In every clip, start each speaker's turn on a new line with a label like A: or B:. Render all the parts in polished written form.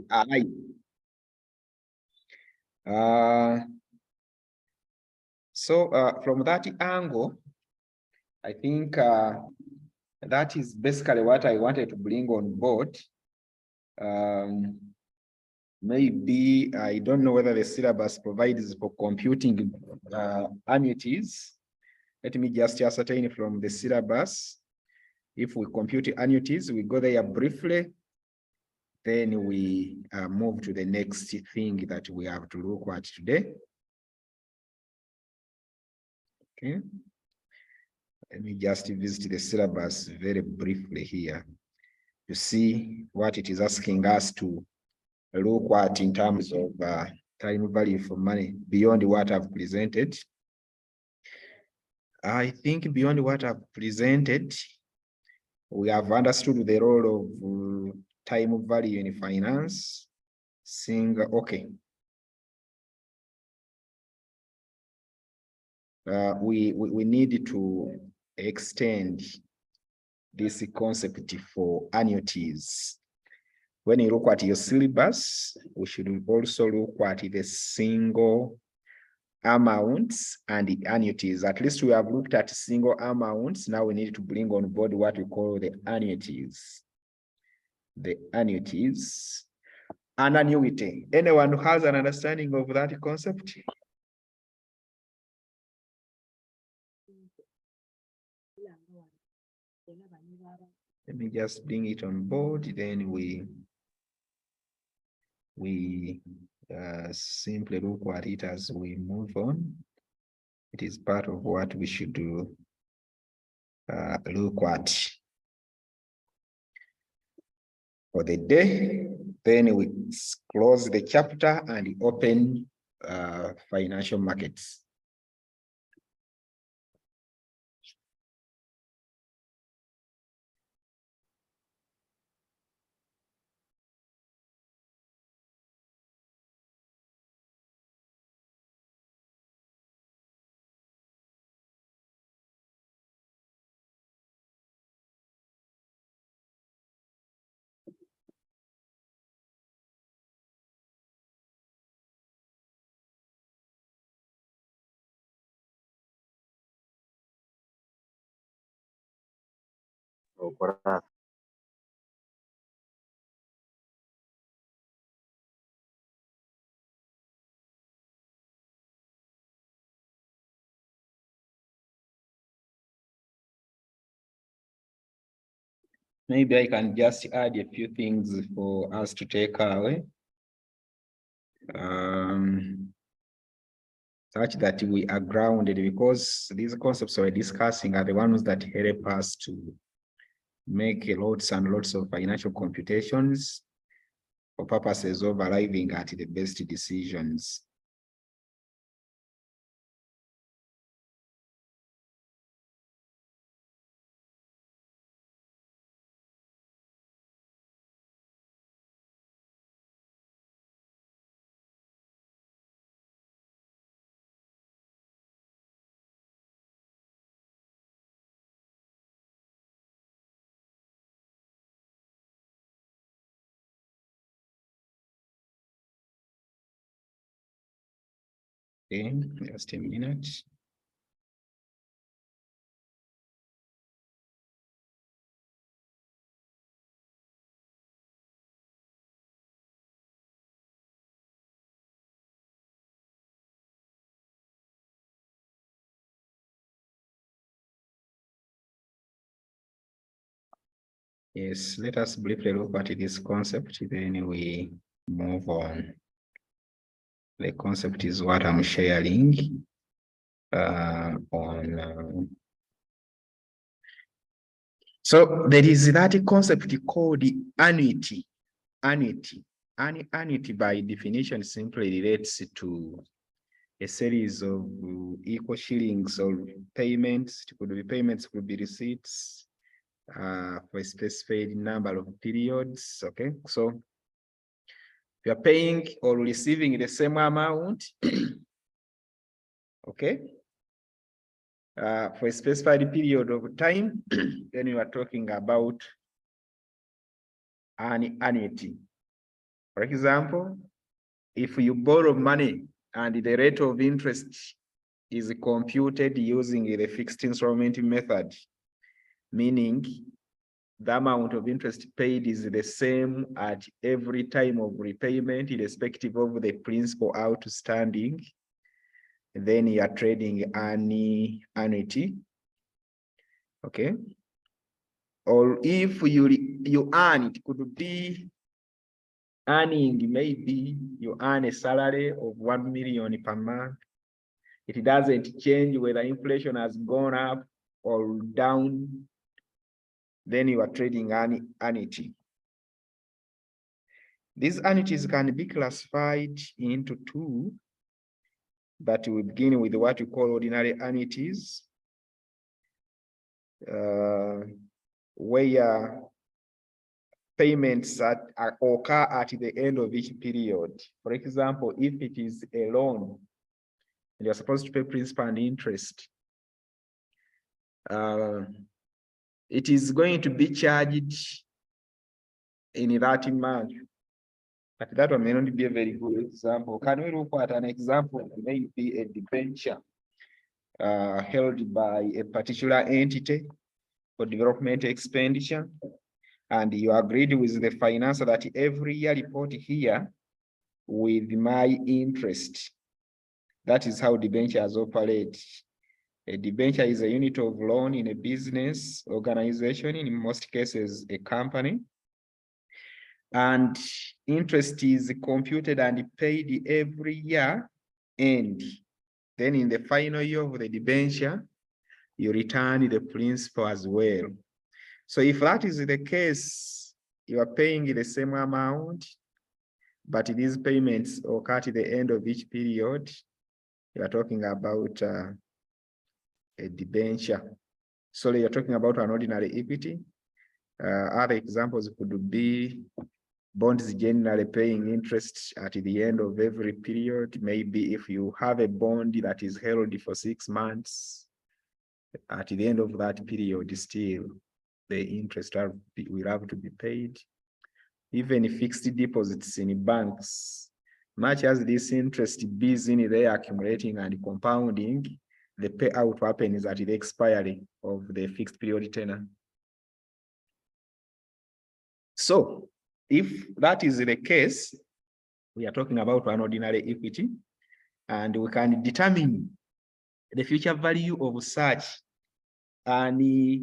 A: Aye. So from that angle, I think that is basically what I wanted to bring on board. Maybe I don't know whether the syllabus provides for computing annuities. Let me just ascertain from the syllabus. If we compute annuities, we go there briefly, then we move to the next thing that we have to look at today. Okay. Let me just visit the syllabus very briefly here to see what it is asking us to look at in terms of time value for money beyond what I've presented. I think beyond what I've presented, we have understood the role of time value in finance. Okay. We need to extend this concept for annuities. When you look at your syllabus, we should also look at the single amounts and the annuities. At least we have looked at single amounts. Now we need to bring on board what we call the annuities. The annuities. An annuity. Anyone who has an understanding of that concept? Let me just bring it on board, then we simply look at it as we move on. It is part of what we should do, look at for the day. Then we close the chapter and open financial markets. Maybe I can just add a few things for us to take away. Such that we are grounded, because these concepts we're discussing are the ones that help us to make lots and lots of financial computations for purposes of arriving at the best decisions. Okay, just a minute. Yes, let us briefly look at this concept, then we move on. The concept is what I'm sharing on. So there is that concept called the annuity. Annuity by definition simply relates to a series of equal shillings or payments. It could be payments, could be receipts for a specified number of periods. Okay, so if you're paying or receiving the same amount, okay, for a specified period of time, then you are talking about an annuity. For example, if you borrow money and the rate of interest is computed using the fixed installment method, meaning the amount of interest paid is the same at every time of repayment, irrespective of the principal outstanding, then you are trading annuity. Okay. Or if you earn, it could be earning, maybe you earn a salary of 1 million per month. It doesn't change whether inflation has gone up or down, then you are trading annuity. These annuities can be classified into two, but we begin with what we call ordinary annuities, where payments occur at the end of each period. For example, if it is a loan, and you're supposed to pay principal and interest, it is going to be charged in that month. But that one may not be a very good example. Can we look at an example? Maybe a debenture held by a particular entity for development expenditure, and you agreed with the financer that every year report here with my interest. That is how debentures operate. A debenture is a unit of loan in a business organization, in most cases a company, and interest is computed and paid every year, and then in the final year of the debenture, you return the principal as well. So if that is the case, you are paying the same amount, but these payments occur at the end of each period. You are talking about a debenture. So you're talking about an ordinary equity. Other examples could be bonds generally paying interest at the end of every period. Maybe if you have a bond that is held for 6 months, at the end of that period, still the interest will have to be paid. Even fixed deposits in banks, much as this interest is in there accumulating and compounding, the payout happens at the expiry of the fixed period tenor. So if that is the case, we are talking about an ordinary equity, and we can determine the future value of such annuity.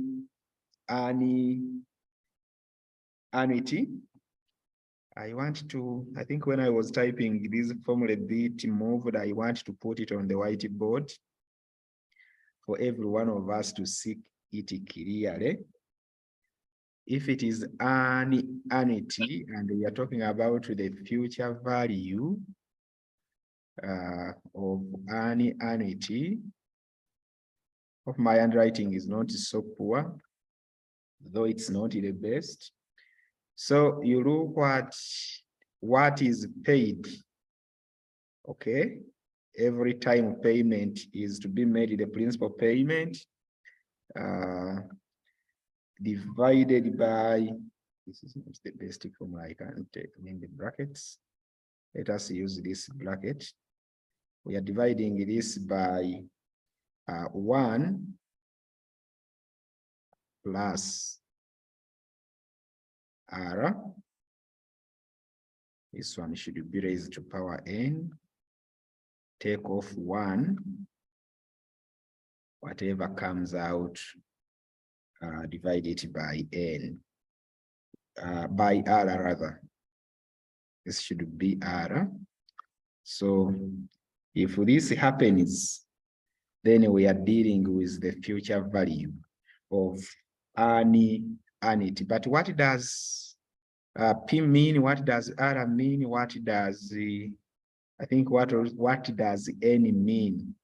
A: I think when I was typing this formula a bit moved, I want to put it on the whiteboard for every one of us to see it clearly. If it is an annuity, and we are talking about the future value of an annuity, of my handwriting is not so poor, though it's not the best. So you look at what is paid, okay? Every time payment is to be made, the principal payment divided by, this is not the best formula, I can't take in the brackets. Let us use this bracket. We are dividing this by 1 plus R. This one should be raised to power n. Take off 1, whatever comes out, divide it by n, by R rather. This should be R. So if this happens, then we are dealing with the future value of annuity. But what does P mean? What does R mean? What does I think what does N mean?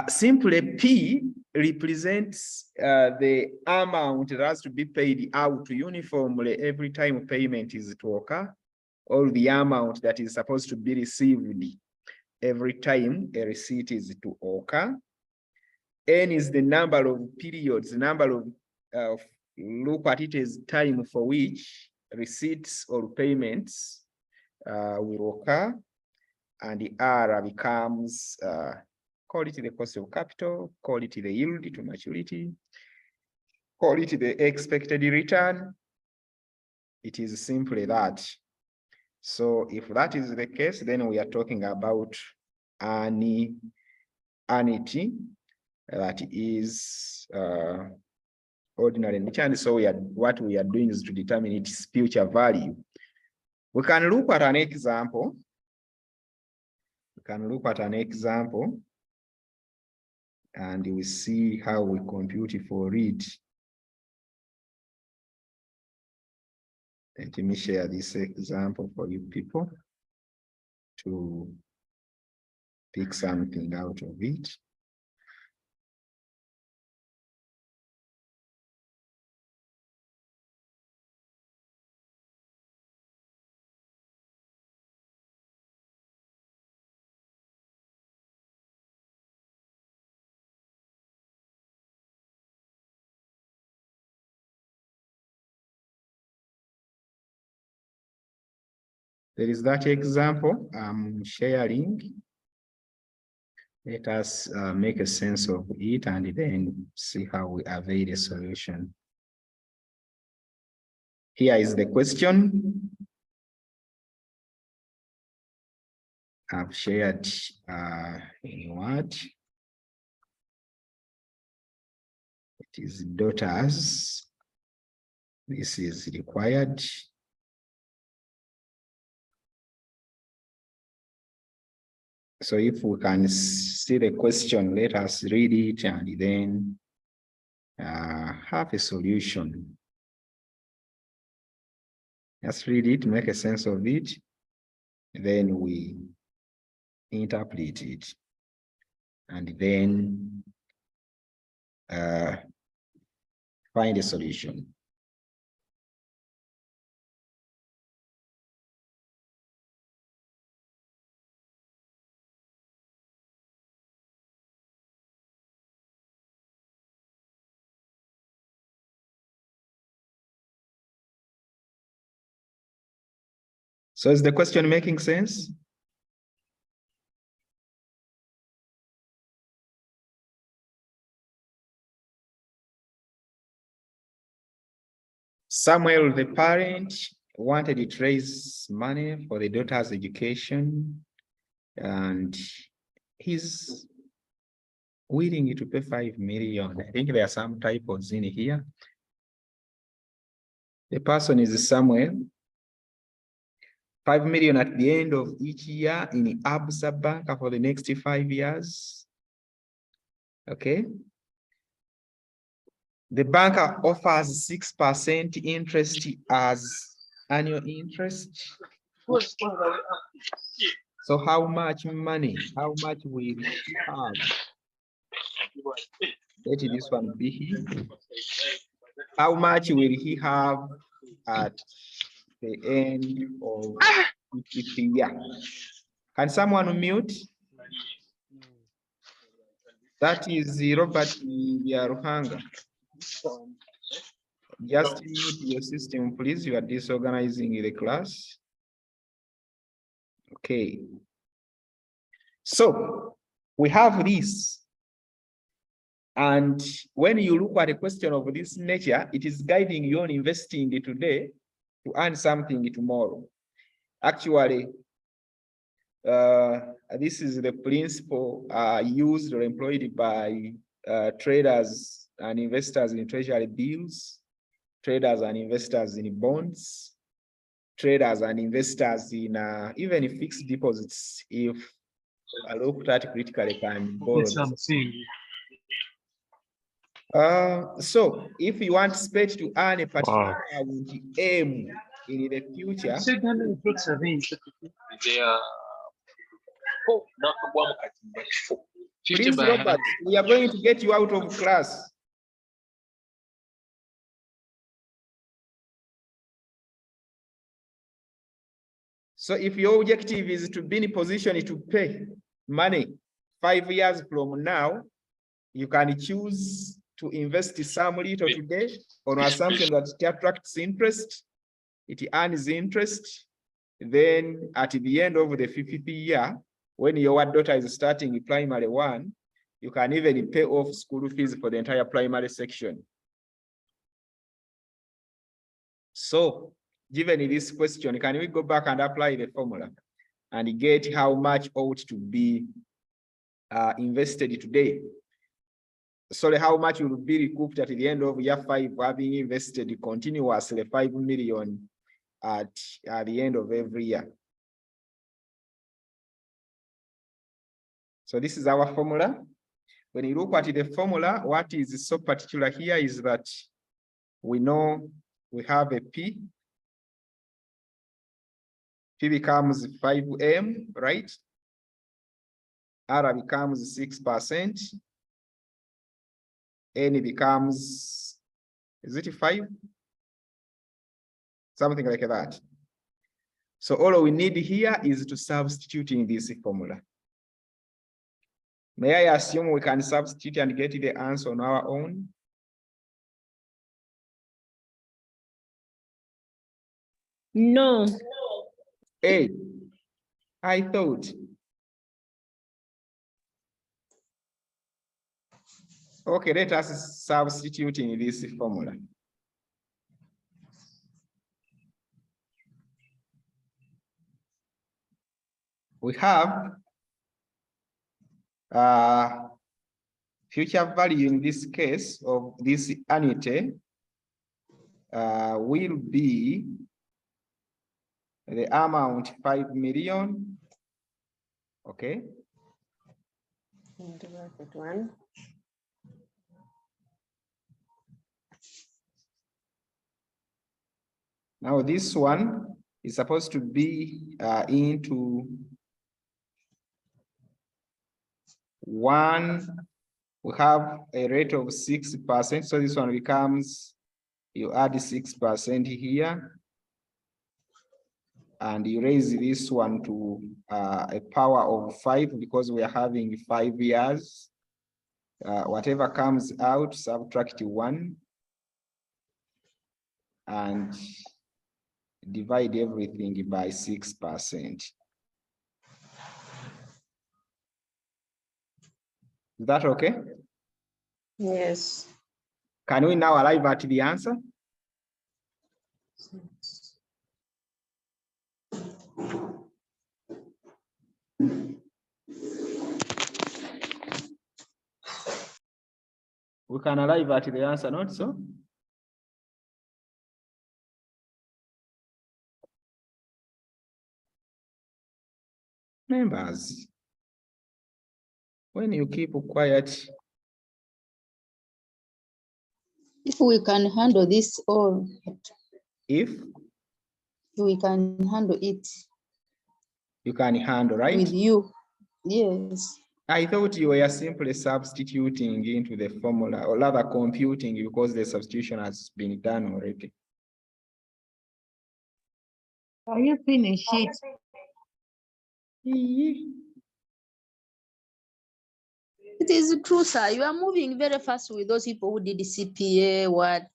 A: Simply P represents the amount that has to be paid out uniformly every time payment is to occur, or the amount that is supposed to be received every time a receipt is to occur. N is the number of periods, the number of look at it as time for which receipts or payments will occur, and the R becomes, call it the cost of capital, call it the yield to maturity, call it the expected return. It is simply that. So if that is the case, then we are talking about annuity that is ordinary return. So what we are doing is to determine its future value. We can look at an example. And we see how we compute for it. Let me share this example for you people to pick something out of it. There is that example I'm sharing. Let us make a sense of it and then see how we avail a solution. Here is the question. I've shared in what? It is daughters. This is required. So if we can see the question, let us read it and then have a solution. Let's read it, make a sense of it, then we interpret it, and then find a solution. So is the question making sense? Samuel, the parent, wanted to raise money for the daughter's education, and he's willing to pay 5 million. I think there are some typos in here. The person is Samuel. 5 million at the end of each year in Absa Bank for the next 5 years. Okay. The bank offers 6% interest as annual interest. So how much money, how much will he have? Let this one be here. How much will he have at the end of the year? Can someone mute? That is Robert Yaruhanga. Just mute your system, please. You are disorganizing the class. Okay. So we have this. And when you look at a question of this nature, it is guiding you on investing today to earn something tomorrow. Actually, this is the principle used or employed by traders and investors in treasury bills, traders and investors in bonds, traders and investors in even fixed deposits, if looked at critically, can borrow. So if you want SPET to earn a particular aim in the future, please, Robert, we are going to get you out of class. So if your objective is to be in a position to pay money 5 years from now, you can choose to invest some little today on assumption that it attracts interest, it earns interest. Then at the end of the 50th year, when your daughter is starting primary 1, you can even pay off school fees for the entire primary section. So given this question, can we go back and apply the formula and get how much ought to be invested today? Sorry, how much will be recouped at the end of year 5, having invested continuously 5 million at the end of every year. So this is our formula. When you look at the formula, what is so particular here is that we know we have a P. P becomes 5M, right? R becomes 6%. N becomes, is it 5? Something like that. So all we need here is to substitute in this formula. May I assume we can substitute and get the answer on our own?
B: No.
A: Hey, I thought. Okay, let us substitute in this formula. We have future value in this case of this annuity will be the amount 5 million. Okay. Now this one is supposed to be into 1. We have a rate of 6%. So this one becomes, you add 6% here. And you raise this one to a power of 5 because we are having 5 years. Whatever comes out, subtract 1 and divide everything by 6%. Is that okay?
B: Yes.
A: Can we now arrive at the answer? We can arrive at the answer, not so? Members, when you keep quiet.
C: If we can handle this all.
A: If
C: we can handle it.
A: You can handle, right?
C: With you, yes.
A: I thought you were simply substituting into the formula, or rather computing, because the substitution has been done already.
C: Are you finished it? It is true, sir. You are moving very fast with those people who did the CPA, what?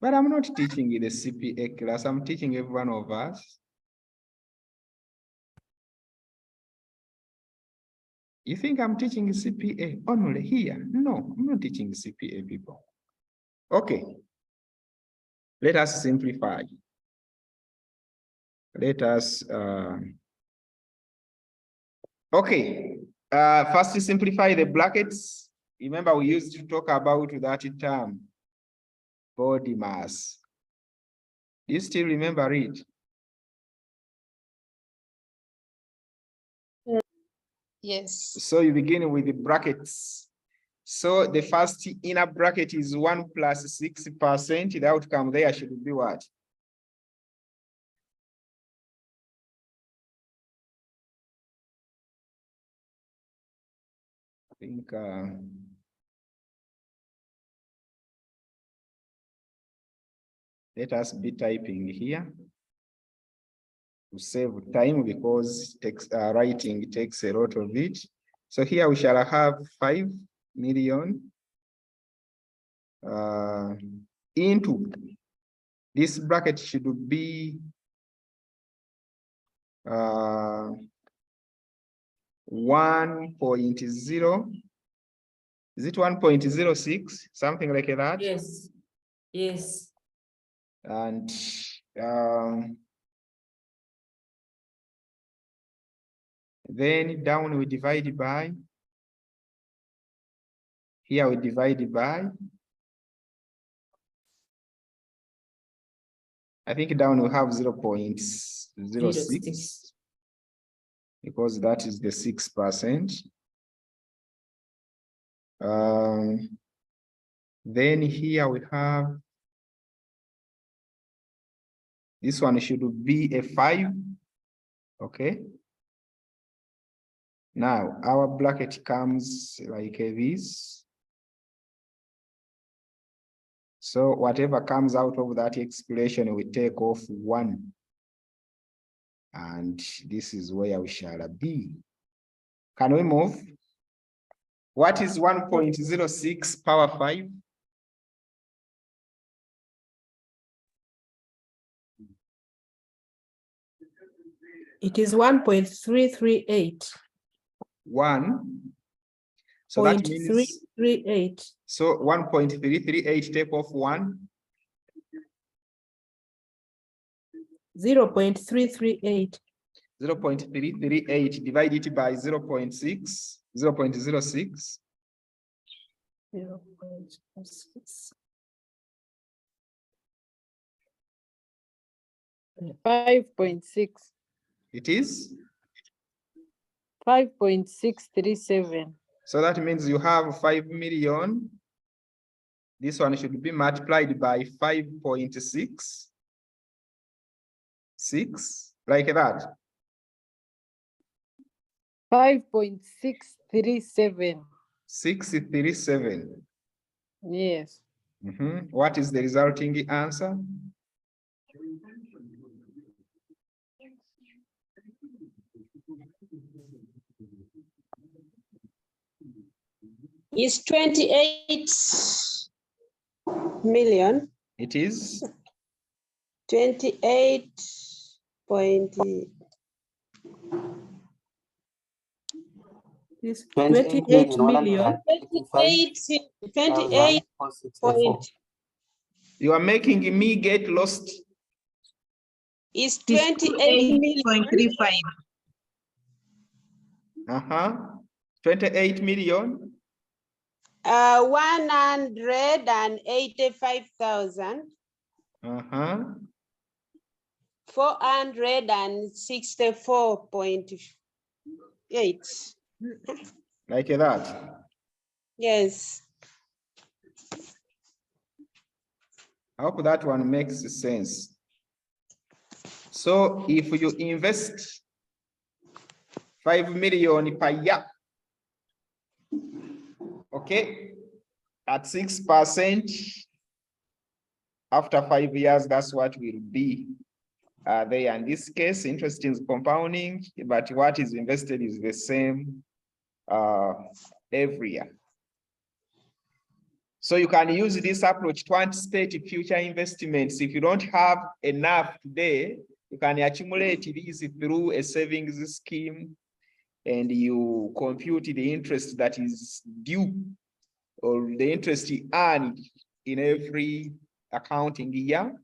A: But I'm not teaching the CPA class. I'm teaching every one of us. You think I'm teaching CPA only here? No, I'm not teaching CPA people. Okay. Let us simplify. Let us, okay. First, simplify the brackets. Remember, we used to talk about that term, body mass. Do you still remember it?
C: Yes.
A: So you begin with the brackets. So the first inner bracket is 1 plus 6%. The outcome there should be what? I think let us be typing here to save time because text, writing takes a lot of it. So here we shall have 5 million into This bracket should be 1.0. Is it 1.06? Something like that?
D: Yes. Yes.
A: And then down we divide by. Here we divide by. I think down we have 0.06 because that is the 6%. Then here we have, this one should be a 5. Okay. Now our bracket comes like this. So whatever comes out of that expression, we take off 1. And this is where we shall be. Can we move? What is 1.06 power 5?
D: It is 1.338.
A: 1. So that means
D: 338.
A: so 1.338 take off 1.
D: 0.338.
A: 0.338 divide it by 0.6. 0.06.
D: 0.06. 5.6.
A: It is.
D: 5.637.
A: So that means you have 5 million. This one should be multiplied by 5.6. 6, like that.
D: 5.637.
A: 637.
D: Yes.
A: What is the resulting answer?
B: Is 28 million.
A: It is
B: 28 point.
D: It's 28 million.
B: 28 point.
A: you are making me get lost.
B: Is 28 million.
A: 28 million.
B: 185,000. 464.8.
A: Like that.
B: Yes.
A: I hope that one makes sense. So if you invest 5 million per year, okay, at 6%, after 5 years, that's what will be there. In this case, interest is compounding, but what is invested is the same every year. So you can use this approach to anticipate future investments. If you don't have enough today, you can accumulate these through a savings scheme, and you compute the interest that is due or the interest earned in every accounting year.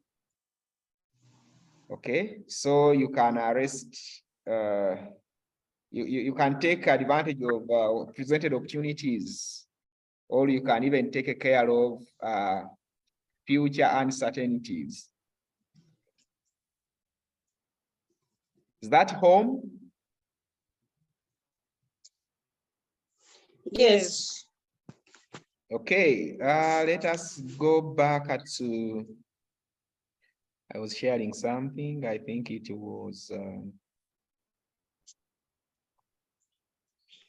A: Okay, so you can you can take advantage of presented opportunities, or you can even take care of future uncertainties. Is that home?
B: Yes.
A: Okay, let us go back to, I was sharing something. I think it was,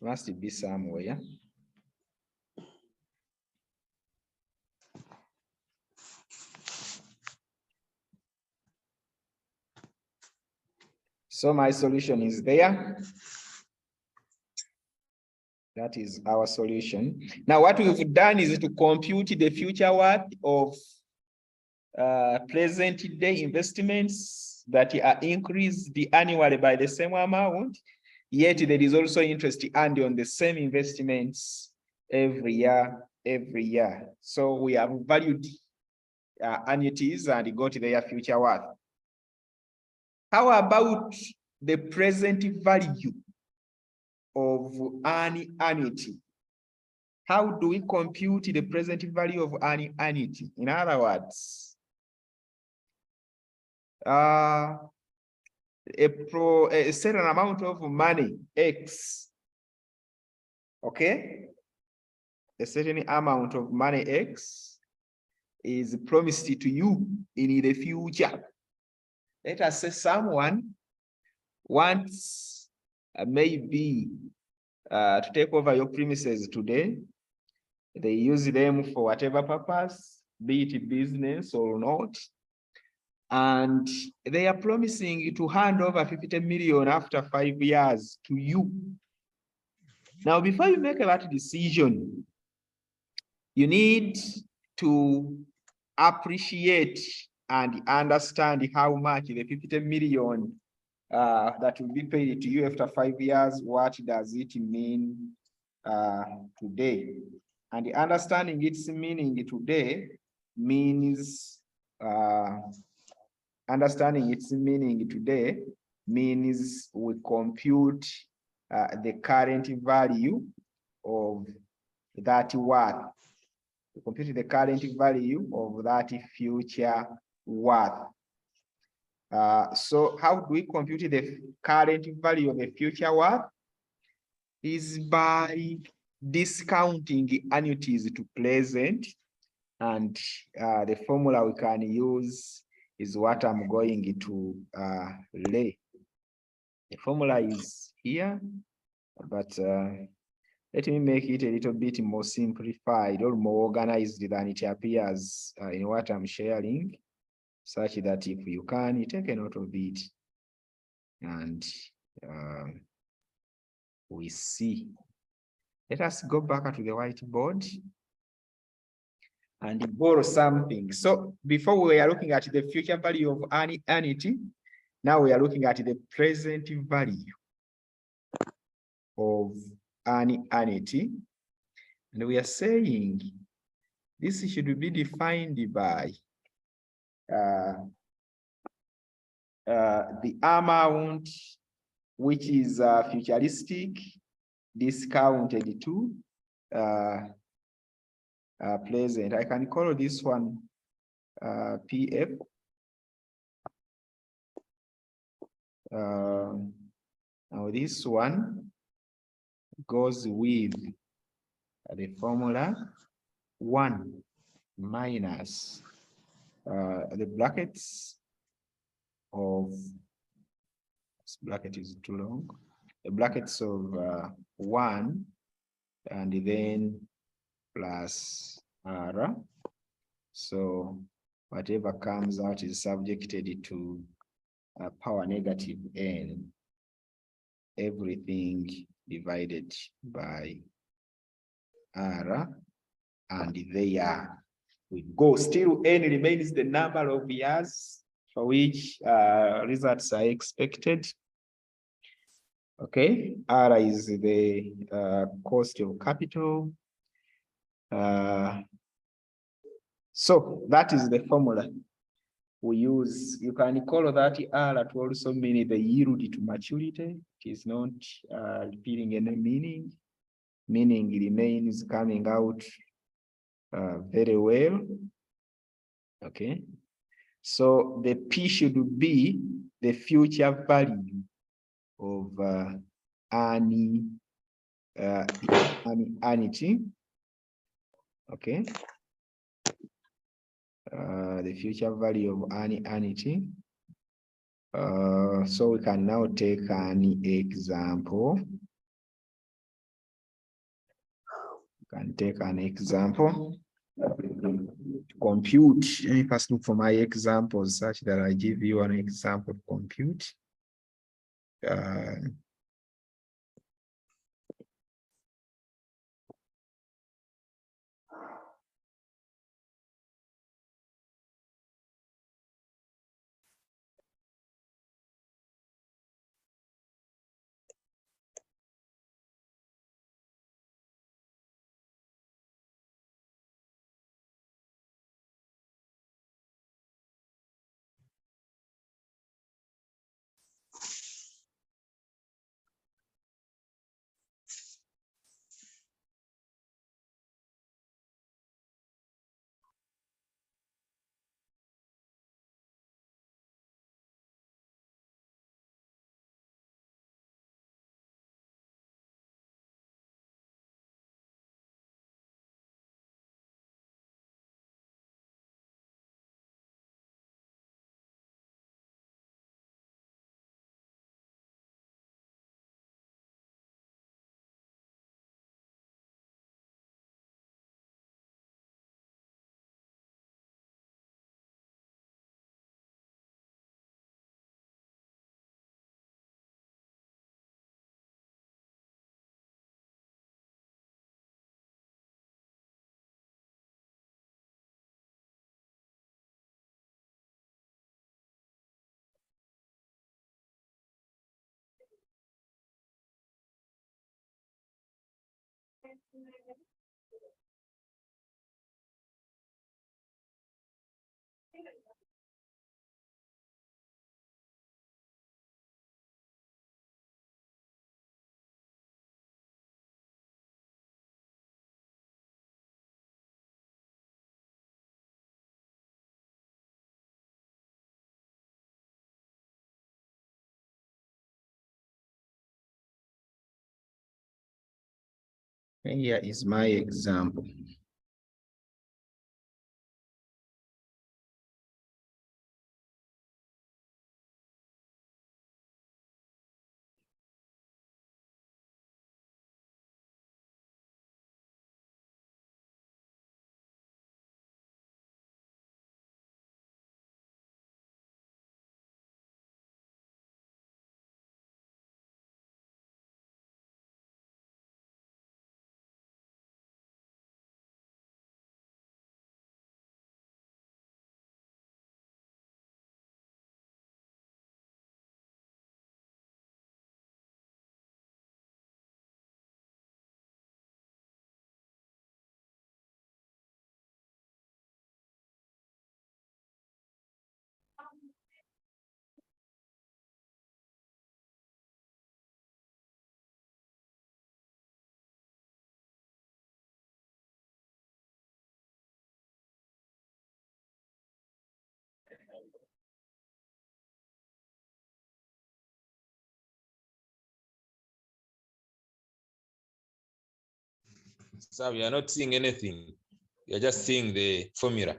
A: must be somewhere. So my solution is there. That is our solution. Now what we've done is to compute the future worth of present day investments that are increased annually by the same amount, yet there is also interest earned on the same investments every year. So we have valued annuities and got their future worth. How about the present value of an annuity? How do we compute the present value of an annuity? In other words, a certain amount of money, X, okay? A certain amount of money, X, is promised to you in the future. Let us say someone wants maybe to take over your premises today. They use them for whatever purpose, be it business or not. And they are promising to hand over 50 million after 5 years to you. Now, before you make that decision, you need to appreciate and understand how much the 50 million that will be paid to you after 5 years, what does it mean today? And understanding its meaning today means we compute the current value of that worth. We compute the current value of that future worth. So how do we compute the current value of the future worth? Is by discounting annuities to present, and the formula we can use is what I'm going to lay. The formula is here, but let me make it a little bit more simplified or more organized than it appears in what I'm sharing, such that if you can, you take a note of it and we see. Let us go back to the whiteboard and borrow something. So before we are looking at the future value of an annuity, now we are looking at the present value of an annuity. And we are saying this should be defined by the amount which is futuristic discounted to present. I can call this one PF. Now this one goes with the formula 1 minus the brackets of, this bracket is too long, the brackets of 1 and then plus R. So whatever comes out is subjected to power negative n, everything divided by R, and there we go. Still n remains the number of years for which results are expected. Okay, R is the cost of capital. So that is the formula we use. You can call that R to also mean the yield to maturity. It is not repeating any meaning. Meaning remains coming out very well. Okay, so the P should be the future value of annuity. Okay, the future value of annuity. So we can now take an example. We can take an example to compute. Let me first look for my examples such that I give you an example to compute. And here is my example.
E: So we are not seeing anything. We are just seeing the formula.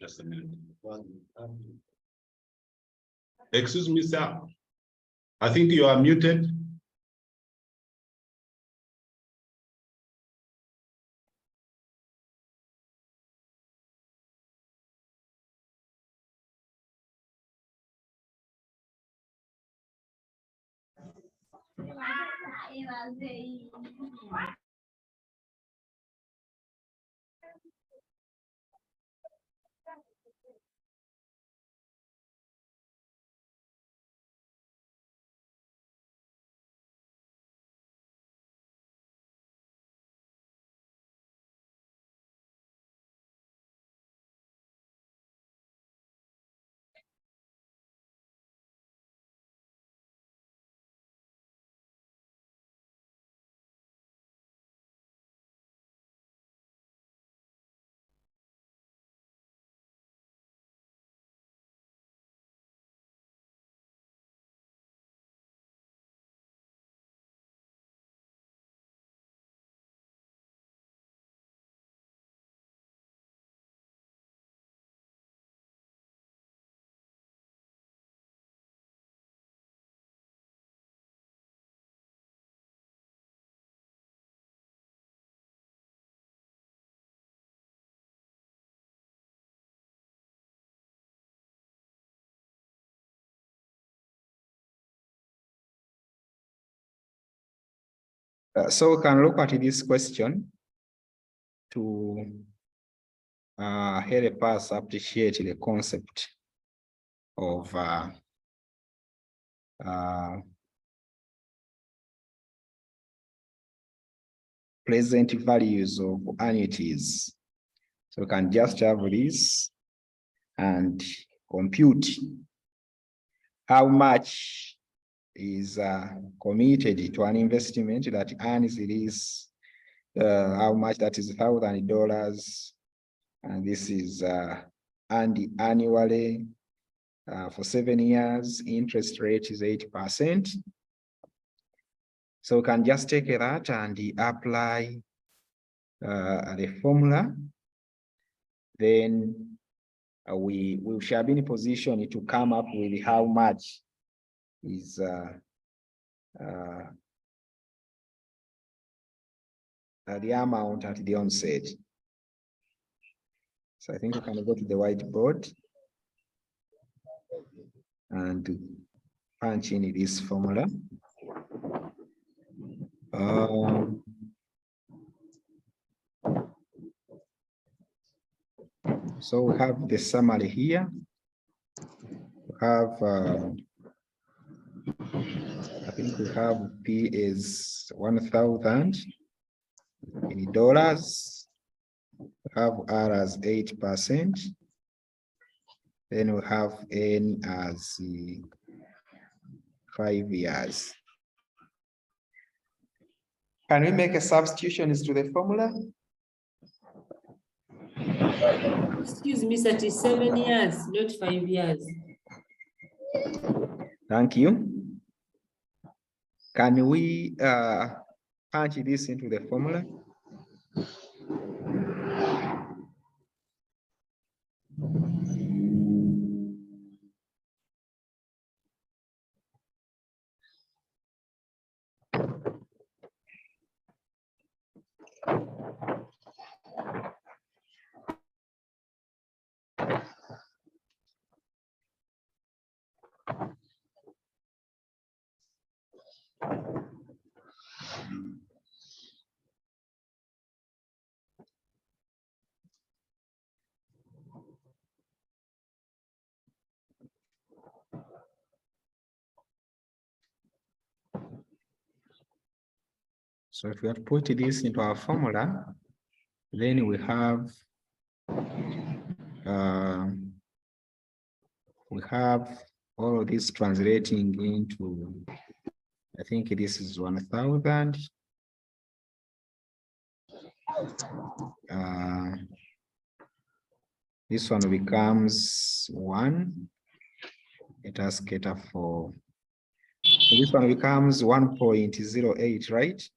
F: Just a minute. Excuse me, sir. I think you are muted.
A: So we can look at this question to help us appreciate the concept of present values of annuities. So we can just have this and compute how much is committed to an investment that earns this, how much that is $1,000, and this is annually for 7 years. Interest rate is 8%. So we can just take that and apply the formula. Then we shall be in a position to come up with how much is the amount at the onset. So I think we can go to the whiteboard and punch in this formula. So we have the summary here. We have, I think we have P is 1,000 in dollars. We have R as 8%. Then we have N as 5 years. Can we make a substitution to the formula?
G: Excuse me, sir, it is 7 years, not 5 years.
A: Thank you. Can we punch this into the formula? So if we have put this into our formula, then we have all of this translating into, I think this is 1,000. This one becomes 1. Let us cater for, so this one becomes 1.08, right?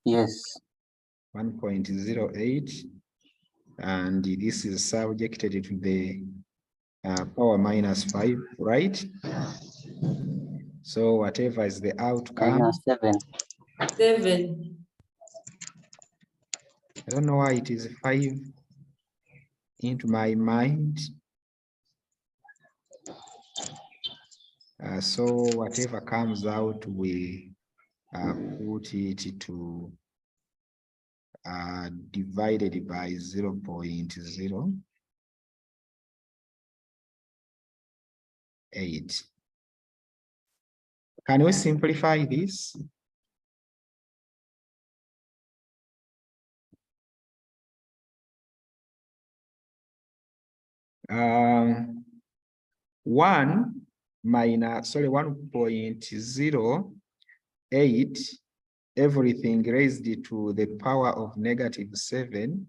H: Yes.
A: 1.08, and this is subjected to the power -5, right? So whatever is the outcome,
H: -7.
G: 7.
A: I don't know why it is 5 into my mind. So whatever comes out, we put it to divided by 0.08. Can we simplify this? One minus, sorry, 1.08, everything raised to the power of -7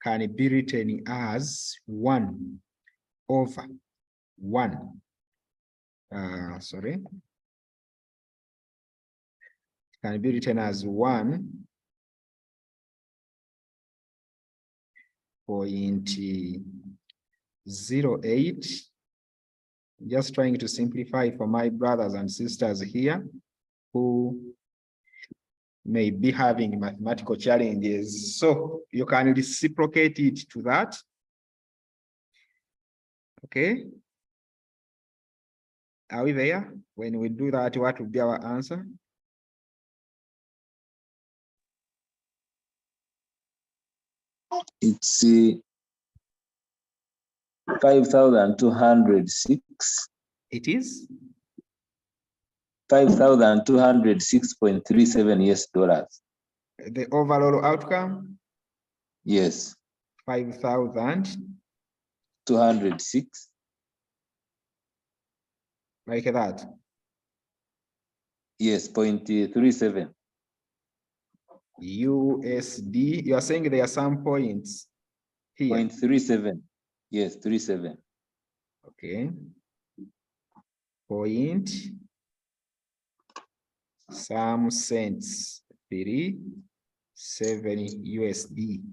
A: can be written as 1 over 1. Sorry. Can be written as 1.08. Just trying to simplify for my brothers and sisters here who may be having mathematical challenges. So you can reciprocate it to that. Okay. Are we there? When we do that, what will be our answer?
H: It's 5,206.
A: It is
H: 5,206.37 US dollars.
A: the overall outcome.
H: Yes.
A: 5,206, like that.
H: Yes, 0.37.
A: USD, you are saying there are some points here.
H: 0.37. Yes, 37.
A: Okay. Point some cents, 37 USD.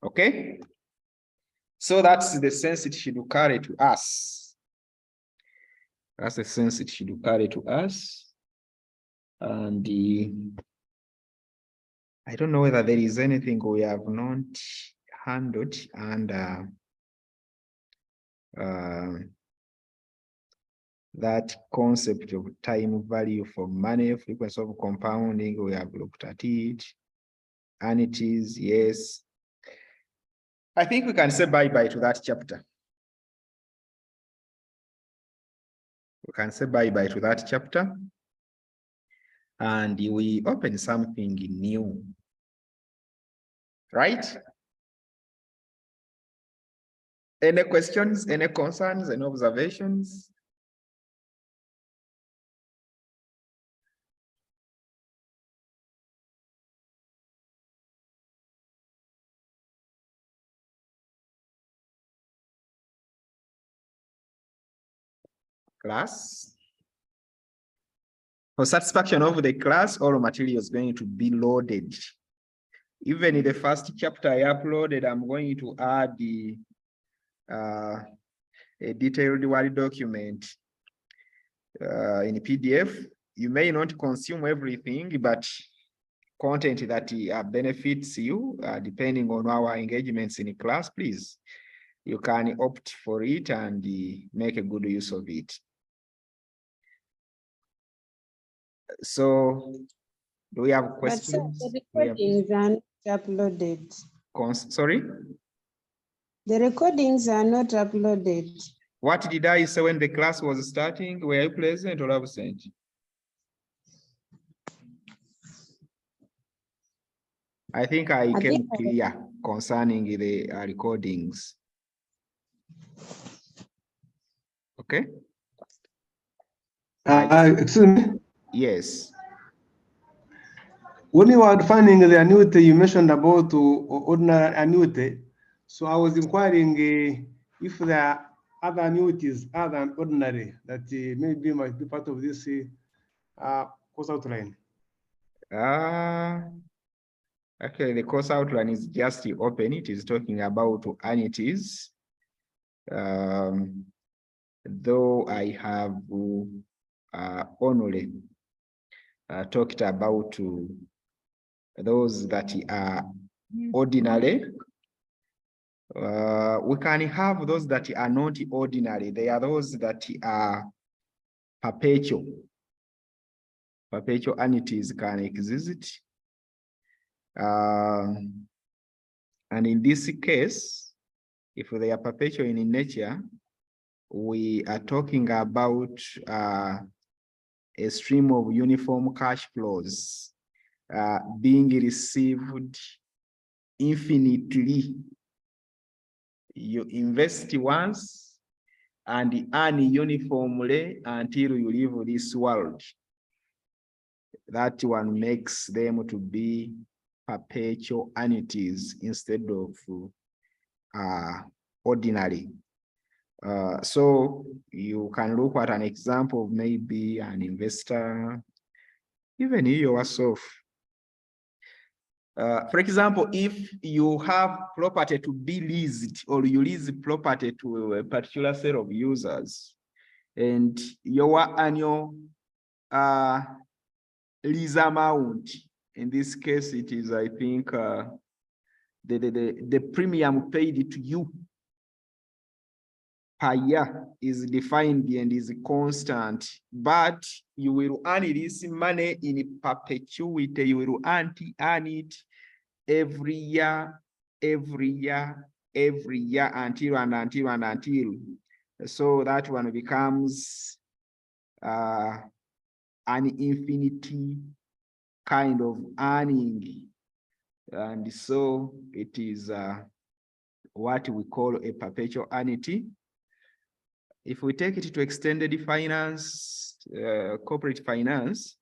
A: Okay. So that's the sense it should carry to us. That's the sense it should carry to us. And I don't know whether there is anything we have not handled under that concept of time value for money, frequency of compounding. We have looked at it. Annuities, yes. I think we can say bye-bye to that chapter. We can say bye-bye to that chapter. And we open something new. Right? Any questions, any concerns, any observations? Class? For satisfaction of the class, all material is going to be loaded. Even in the first chapter I uploaded, I'm going to add a detailed Word document in PDF. You may not consume everything, but content that benefits you, depending on our engagements in class, please, you can opt for it and make a good use of it. So, do we have questions?
B: But the recordings are not uploaded.
A: Sorry?
B: The recordings are not uploaded.
A: What did I say when the class was starting? Were you present or absent? I think I came clear concerning the recordings. Okay?
I: Excuse me.
A: Yes.
I: When you were defining the annuity, you mentioned about ordinary annuity. So I was inquiring if there are other annuities other than ordinary that maybe might be part of this course outline.
A: Actually, the course outline is just open. It is talking about annuities. Though I have only talked about those that are ordinary. We can have those that are not ordinary. They are those that are perpetual. Perpetual annuities can exist. And in this case, if they are perpetual in nature, we are talking about a stream of uniform cash flows being received infinitely. You invest once and earn uniformly until you leave this world. That one makes them to be perpetual annuities instead of ordinary. So you can look at an example of maybe an investor, even you yourself. For example, if you have property to be leased or you lease property to a particular set of users, and your annual lease amount, in this case, it is, I think, the premium paid to you per year is defined and is constant, but you will earn this money in perpetuity. You will earn it every year, until. So that one becomes an infinity kind of earning And so it is what we call a perpetual annuity. If we take it to extended finance, corporate finance,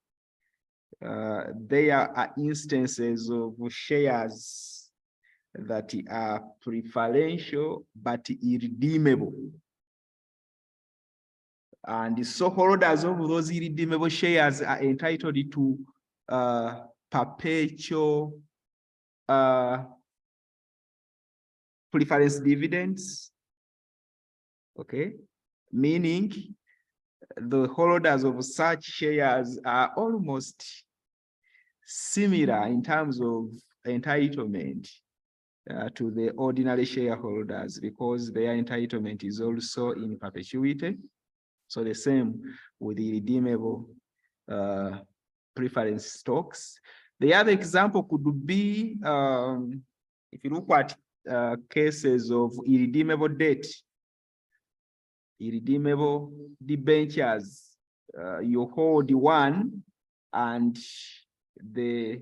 A: there are instances of shares that are preferential but irredeemable. And so holders of those irredeemable shares are entitled to perpetual preference dividends. Okay, meaning the holders of such shares are almost similar in terms of entitlement to the ordinary shareholders, because their entitlement is also in perpetuity. So the same with the redeemable preference stocks. The other example could be, if you look at cases of irredeemable debt, irredeemable debentures, you hold one and the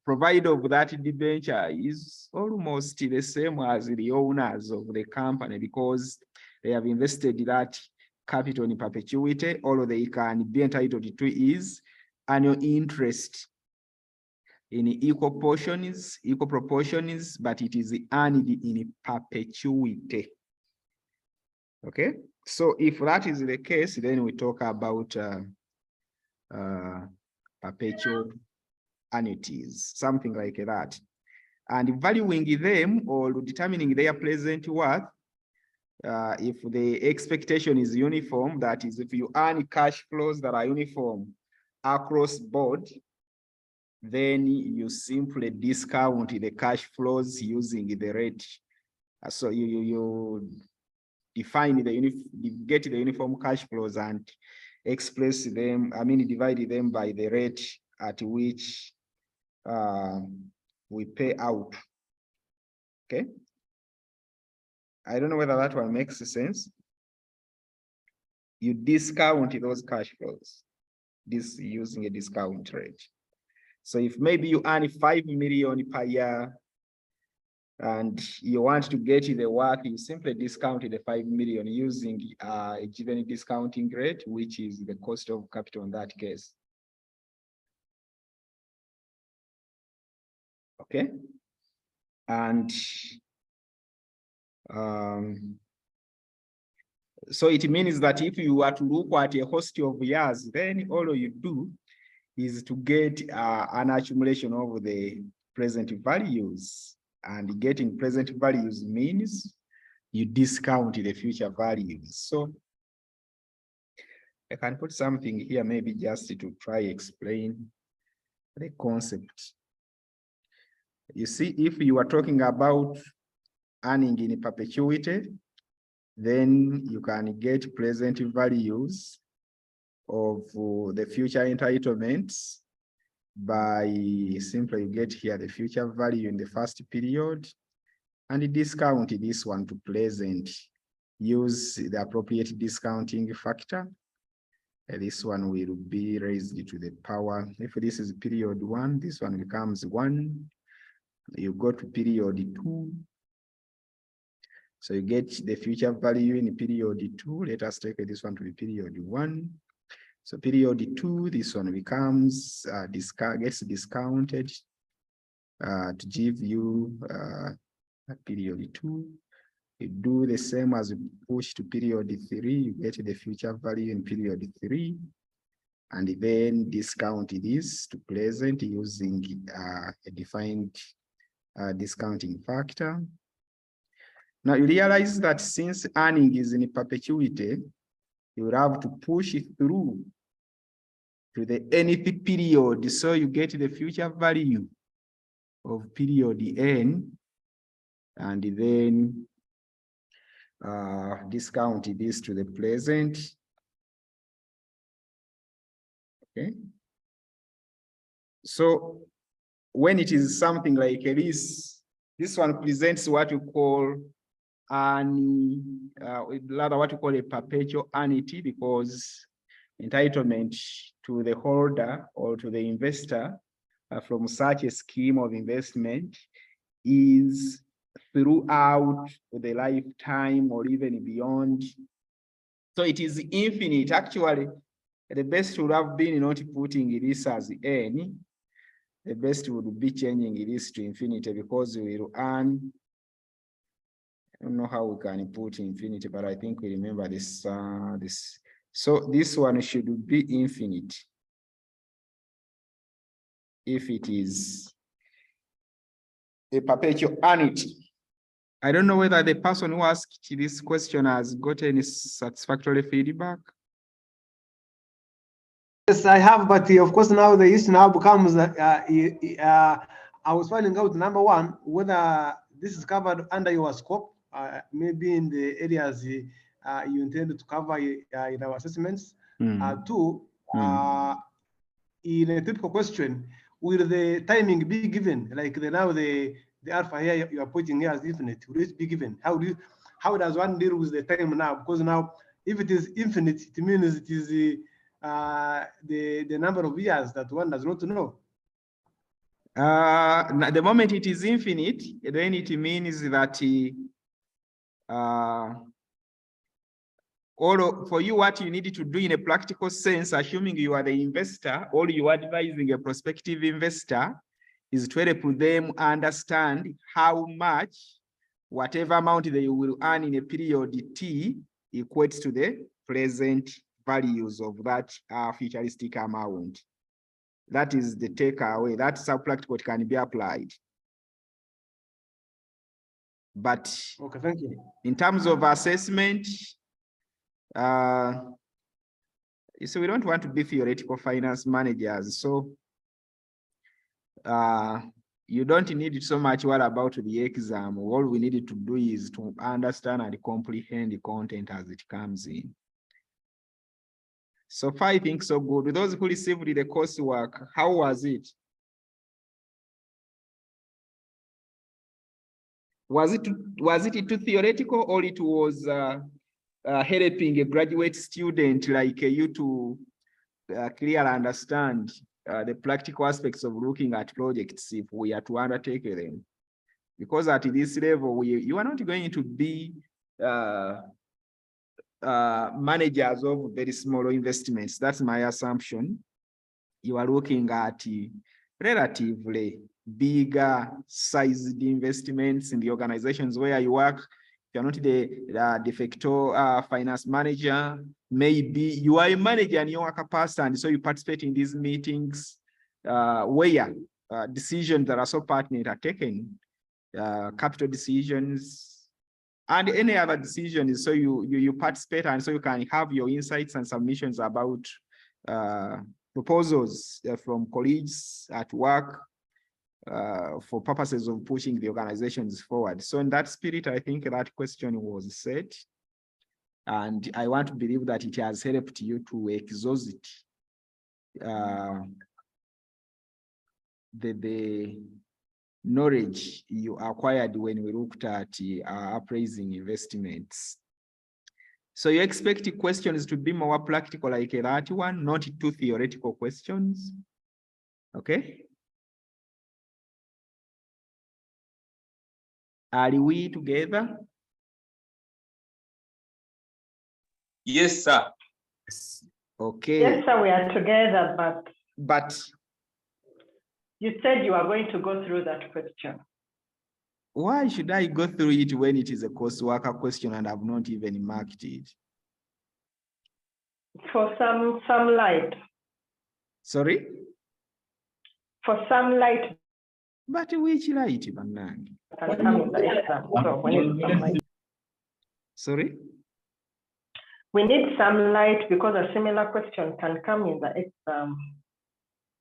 A: provider of that debenture is almost the same as the owners of the company, because they have invested that capital in perpetuity. All they can be entitled to is annual interest in equal portions, equal proportions, but it is earned in perpetuity. Okay, so if that is the case, then we talk about perpetual annuities, something like that. And valuing them or determining their present worth, if the expectation is uniform, that is, if you earn cash flows that are uniform across board, then you simply discount the cash flows using the rate. So you define get the uniform cash flows and express them, divide them by the rate at which we pay out. Okay. I don't know whether that one makes sense. You discount those cash flows, this using a discount rate. So if maybe you earn 5 million per year and you want to get the work, you simply discount the 5 million using a given discounting rate, which is the cost of capital in that case. Okay. And so it means that if you are to look at a host of years, then all you do is to get an accumulation of the present values, and getting present values means you discount the future values. So I can put something here, maybe just to try explain the concept. You see, if you are talking about earning in perpetuity, then you can get present values of the future entitlements by simply get here the future value in the first period and discount this one to present. Use the appropriate discounting factor. This one will be raised to the power. If this is period 1, this one becomes 1. You go to period 2. So you get the future value in period 2. Let us take this one to be period 1. So period 2, this one becomes gets discounted to give you period 2. You do the same as you push to period 3, you get the future value in period 3, and then discount this to present using a defined discounting factor. Now you realize that since earning is in perpetuity, you will have to push it through to the nth period, so you get the future value of period n, and then discount this to the present. Okay. So when it is something like this one presents what you call what you call a perpetual annuity, because entitlement to the holder or to the investor from such a scheme of investment is throughout the lifetime or even beyond. So it is infinite. Actually, the best would have been not putting this as n. The best would be changing this to infinity, because we will earn. I don't know how we can put infinity, but I think we remember this. So this one should be infinite if it is a perpetual annuity. I don't know whether the person who asked this question has got any satisfactory feedback.
I: Yes, I have, but of course now the issue now becomes I was finding out, number one, whether this is covered under your scope, maybe in the areas you intended to cover in our assessments. Two, in a typical question, will the timing be given? Like now the alpha here you are putting here as infinite, will it be given? How does one deal with the time now? Because now, if it is infinite, it means it is the number of years that one does not know.
A: The moment it is infinite, then it means that for you, what you need to do in a practical sense, assuming you are the investor or you are advising a prospective investor, is to help them understand how much whatever amount they will earn in a period T equates to the present values of that futuristic amount. That is the takeaway. That's how practical it can be applied. But
I: okay, thank you.
A: In terms of assessment, so we don't want to be theoretical finance managers. So you don't need so much worry about the exam. All we need to do is to understand and comprehend the content as it comes in. So far, I think so good. With those who received the coursework, how was it? Was it too theoretical, or it was helping a graduate student like you to clearly understand the practical aspects of looking at projects if we are to undertake them? Because at this level, you are not going to be managers of very small investments. That's my assumption. You are looking at relatively bigger sized investments in the organizations where you work. If you're not the de facto finance manager, maybe you are a manager in your capacity, and so you participate in these meetings where decisions that are so pertinent are taken, capital decisions, and any other decisions. So you participate, and so you can have your insights and submissions about proposals from colleagues at work for purposes of pushing the organizations forward. So in that spirit, I think that question was set. And I want to believe that it has helped you to exhaust the knowledge you acquired when we looked at appraising investments. So you expect questions to be more practical like that one, not too theoretical questions. Okay. Are we together?
H: Yes, sir.
A: Okay.
J: Yes, sir, we are together,
A: but
J: you said you are going to go through that question.
A: Why should I go through it when it is a coursework question and I've not even marked it?
J: For some light.
A: Sorry?
J: For some light.
A: But which light, Banang? Sorry?
J: We need some light because a similar question can come in the exam.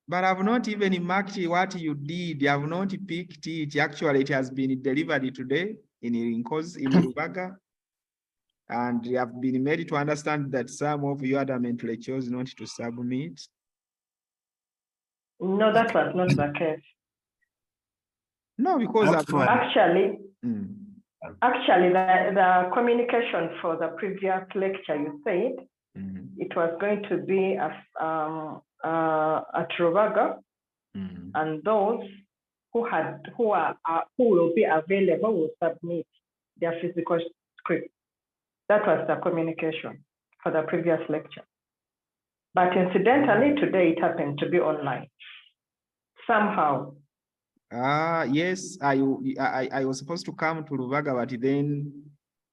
A: But I've not even marked what you did. I've not picked it. Actually, it has been delivered today in Rubaga. And you have been made to understand that some of you adamantly chose not to submit.
J: No, that was not the case.
A: No, because
J: actually, the communication for the previous lecture, you said it was going to be at Rubaga, and those who will be available will submit their physical script. That was the communication for the previous lecture. But incidentally, today it happened to be online. Somehow.
A: Yes, I was supposed to come to Lubaga, but then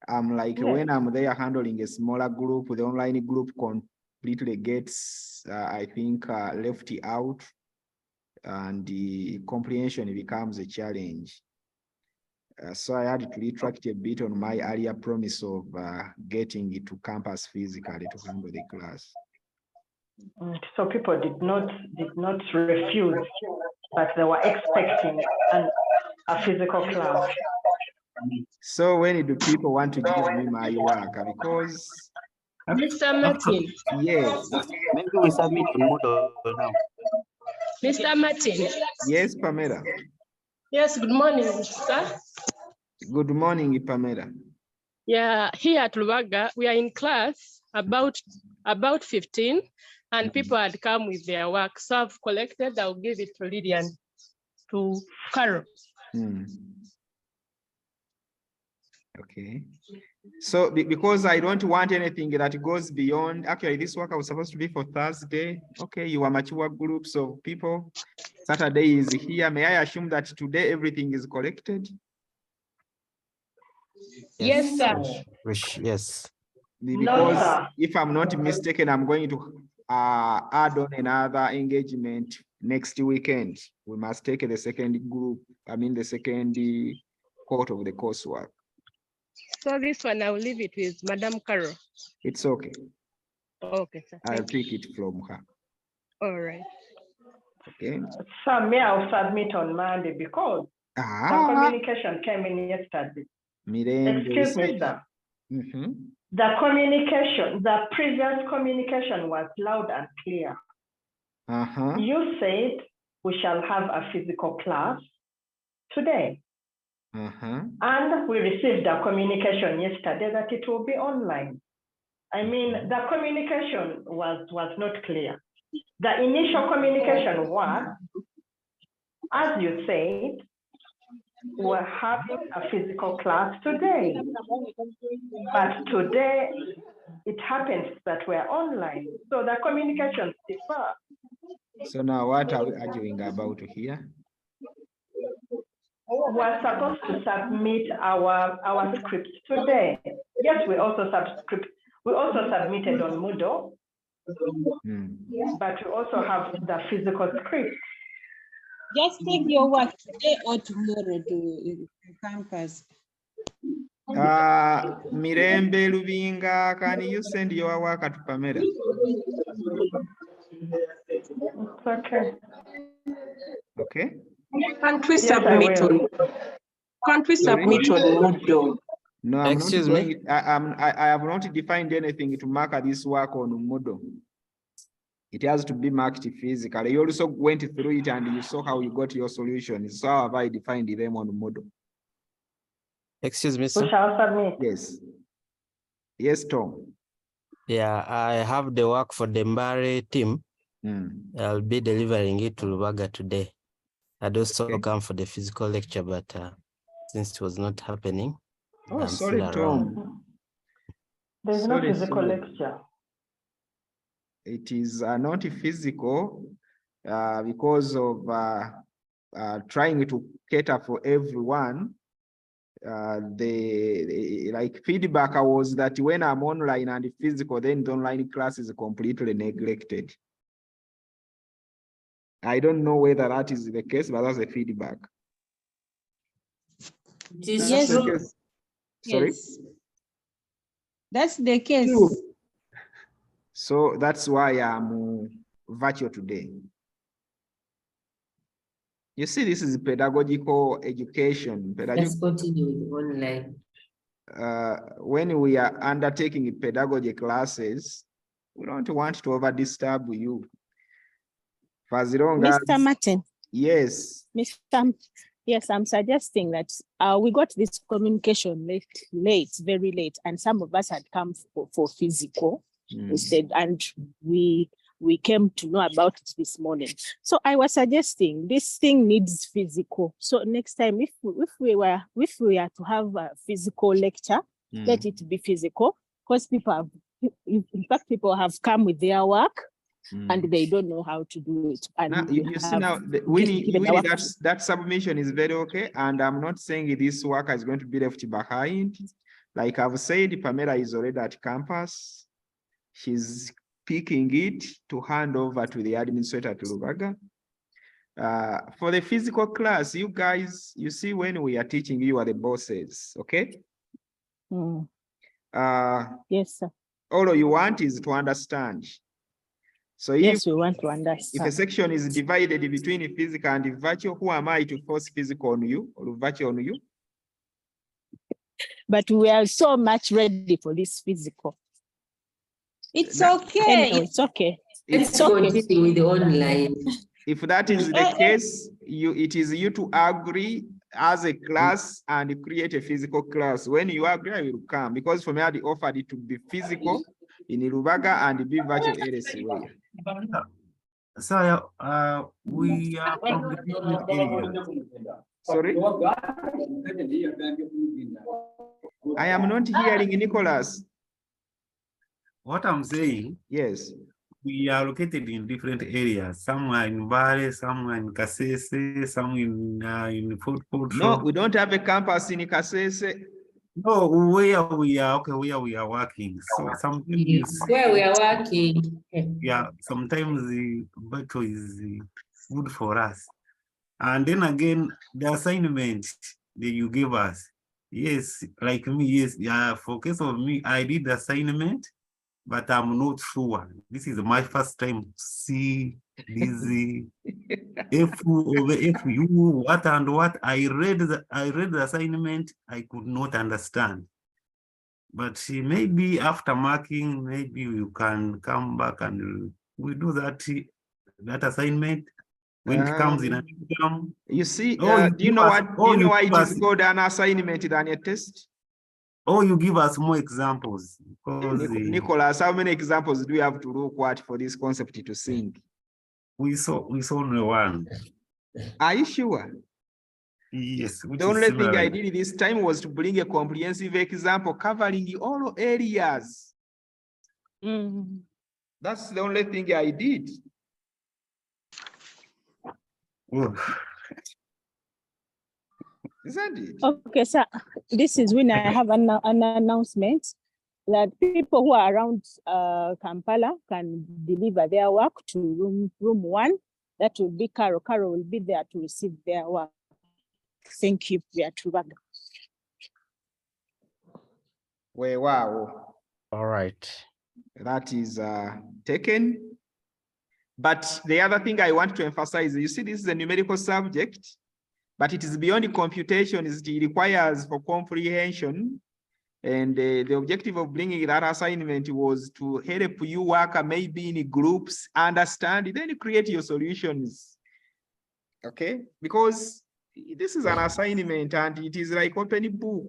A: I'm like, when I'm there handling a smaller group, the online group completely gets, I think, left out, and the comprehension becomes a challenge. So I had to retract a bit on my earlier promise of getting it to campus physically to handle the class.
J: So people did not refuse, but they were expecting a physical class.
A: So when do people want to give me my work? Because
G: Mr. Martin.
A: yes.
K: Maybe we submit on Moodle now.
G: Mr. Martin.
A: Yes, Pamela.
G: Yes, good morning, sir.
A: Good morning, Pamela.
G: Yeah, here at Lubaga, we are in class about 15, and people had come with their work. So I've collected, I'll give it to Lydia and to Carol.
A: Okay. So because I don't want anything that goes beyond, actually this work was supposed to be for Thursday. Okay, you are mature groups of people. Saturday is here. May I assume that today everything is collected?
G: Yes, sir.
K: Yes.
A: Because
J: No,
A: if I'm not mistaken, I'm going to add on another engagement next weekend. We must take the second group, the second part of the coursework.
G: So this one, I'll leave it with Madam Carol.
A: It's okay.
G: Okay, sir.
A: I'll pick it from her.
G: All right.
J: So
A: Okay.
J: I'll submit on Monday because the communication came in yesterday. Excuse me, sir. The previous communication was loud and clear. You said we shall have a physical class today. And we received a communication yesterday that it will be online. I mean, the communication was not clear. The initial communication was, as you said, we're having a physical class today. But today, it happens that we're online. So the communication differ.
A: So now what are we arguing about here?
J: We're supposed to submit our script today. Yes, we also submitted on Moodle, but we also have the physical script.
B: Just take your work today or tomorrow to campus.
A: Mirembe Lubinga, can you send your work to Pamela?
J: It's okay.
A: Okay.
L: Can't we submit on Moodle?
A: No, I'm
K: Excuse
A: not
K: me?
A: I have not defined anything to mark this work on Moodle. It has to be marked physically. You also went through it and you saw how you got your solutions. So how have I defined them on Moodle?
K: Excuse me, sir.
J: We shall submit.
A: Yes. Yes, Tom.
K: Yeah, I have the work for the Mbare team. I'll be delivering it to Lubaga today. I'd also come for the physical lecture, but since it was not happening,
A: Oh,
K: I'm
A: sorry,
K: still around.
A: Tom.
J: There's no physical lecture.
A: It is not physical because of trying to cater for everyone. The feedback was that when I'm online and physical, then the online class is completely neglected. I don't know whether that is the case, but that's the feedback.
B: Yes.
A: Sorry?
B: Yes. That's the case.
A: True. So that's why I'm virtual today. You see, this is pedagogical education.
G: Let's continue with online.
A: When we are undertaking pedagogy classes, we don't want to over disturb you. For as long as,
M: Mr. Martin.
A: Yes.
M: Yes, I'm suggesting that we got this communication late, very late, and some of us had come for physical instead, and we we came to know about it this morning. So I was suggesting this thing needs physical. So next time, if we are to have a physical lecture, let it be physical, because in fact, people have come with their work and they don't know how to do it. And
A: now, you see now, Winnie, that submission is very okay. And I'm not saying this worker is going to be left behind. Like I've said, Pamela is already at campus. She's picking it to hand over to the administrator to Lubaga. For the physical class, you guys, you see, when we are teaching, you are the bosses, okay?
M: Yes, sir.
A: All you want is to understand. So
M: yes, we want to understand.
A: If a section is divided between physical and virtual, who am I to force physical on you or virtual on you?
M: But we are so much ready for this physical.
B: It's okay.
M: Anyway, it's okay.
L: It's okay with the online.
A: If that is the case, it is you to agree as a class and create a physical class. When you agree, I will come, because for me, I offered it to be physical in Lubaga and be virtual elsewhere.
N: So we are from the different areas.
A: Sorry? I am not hearing Nicholas.
N: What I'm saying,
A: yes,
N: we are located in different areas. Some are in Bari, some are in Kasese, some in Fort Portal.
A: No, we don't have a campus in Kasese.
N: No, where we are working. So sometimes
L: where we are working.
N: Yeah, sometimes the battle is good for us. And then again, the assignment that you give us. Yes, like me, yes, yeah, for case of me, I did the assignment, but I'm not sure. This is my first time to see this FU over FU, what and what. I read the assignment, I could not understand. But maybe after marking, maybe you can come back and we do that assignment when it comes in an exam.
A: You see, do you know why it is called an assignment than a test?
N: Oh, you give us more examples.
A: Nicholas, how many examples do we have to look at for this concept to sink?
N: We saw only one.
A: Are you sure?
N: Yes.
A: The only thing I did this time was to bring a comprehensive example covering all areas. That's the only thing I did. Isn't it?
M: Okay, so this is when I have an announcement that people who are around Kampala can deliver their work to room 1. That will be Carol. Carol will be there to receive their work. Thank you, Beatrice.
A: Wow.
K: All right.
A: That is taken. But the other thing I want to emphasize, you see, this is a numerical subject, but it is beyond the computation. It requires for comprehension. And the objective of bringing that assignment was to help you work maybe in groups, understand, then create your solutions. Okay? Because this is an assignment and it is like open book.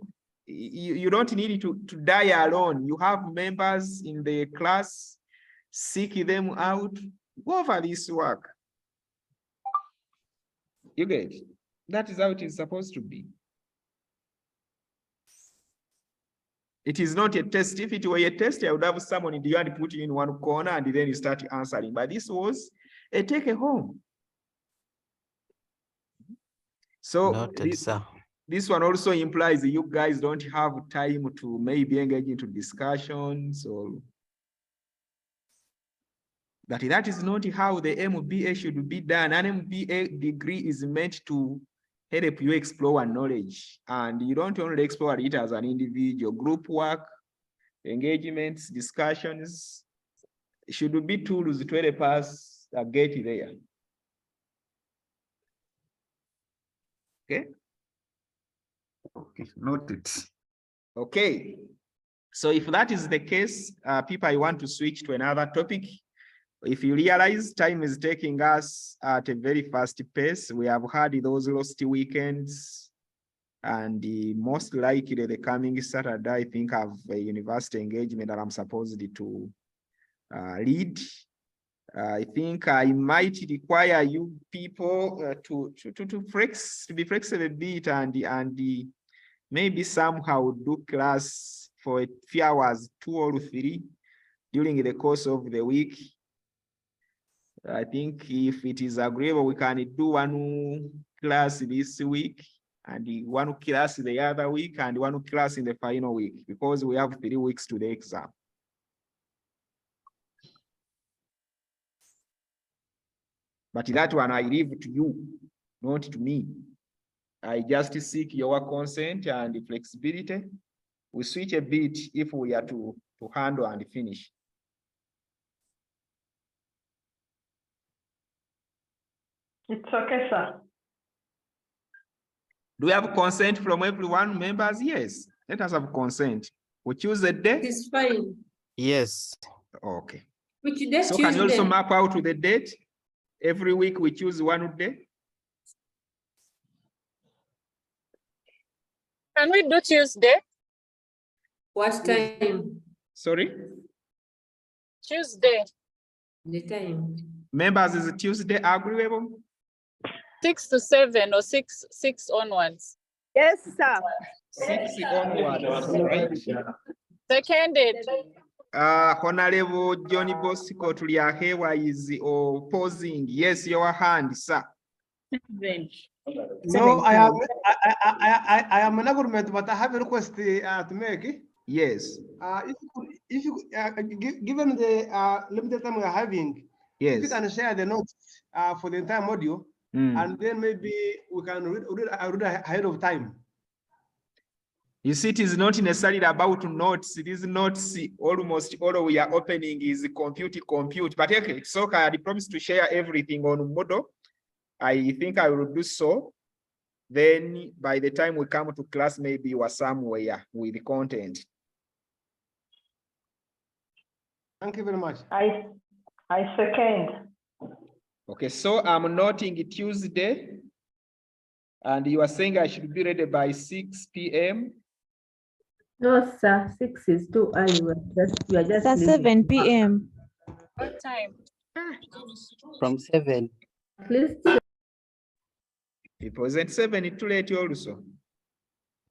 A: You don't need to die alone. You have members in the class, seek them out, go over this work. You get it? That is how it is supposed to be. It is not a test. If it were a test, I would have someone in the yard put you in one corner and then you start answering. But this was a take a home. So
K: noted,
A: this one also implies that you guys don't have time to maybe engage into discussions or that is not how the MBA should be done. An MBA degree is meant to help you explore knowledge, and you don't only explore it as an individual. Group work, engagements, discussions should be tools to help us get there. Okay.
N: Okay, noted.
A: Okay. So if that is the case, people, I want to switch to another topic. If you realize time is taking us at a very fast pace, we have had those lost weekends, and most likely the coming Saturday, I think I have a university engagement that I'm supposed to lead. I think I might require you people to be flexible a bit and maybe somehow do class for a few hours, 2 or 3 during the course of the week. I think if it is agreeable, we can do one class this week and one class the other week and one class in the final week, because we have 3 weeks to the exam. But that one I leave to you, not to me. I just seek your consent and flexibility. We switch a bit if we are to handle and finish.
J: It's okay, sir.
A: Do we have consent from everyone, members? Yes. Let us have consent. We choose a day.
L: It's fine.
K: Yes.
A: Okay.
L: Which day?
A: So can you also
L: Tuesday?
A: map out the date? Every week we choose one day.
G: Can we do Tuesday?
L: What time?
A: Sorry?
G: Tuesday.
L: The time.
A: Members, is Tuesday agreeable?
G: 6 to 7 or 6 onwards.
M: Yes, sir.
A: 6 onwards, right?
G: Seconded.
A: Honorable Johnny Bosco Tuliahewa is opposing. Yes, your hand, sir.
I: No, I am an argument, but I have a request to make.
A: Yes.
I: If you given the limited time we are having,
A: yes,
I: if you can share the notes for the entire module, and then maybe we can read ahead of time.
A: You see, it is not necessarily about notes. It is notes. Almost all we are opening is compute. But okay, so I had promised to share everything on Moodle. I think I will do so. Then by the time we come to class, maybe you are somewhere with the content.
I: Thank you very much.
J: I second.
A: Okay, so I'm noting Tuesday, and you are saying I should be ready by 6 p.m.
O: No, sir, 6 is too early. We are just
P: 7 p.m.
G: What time?
K: From 7.
O: At least.
A: It wasn't 7, too late also.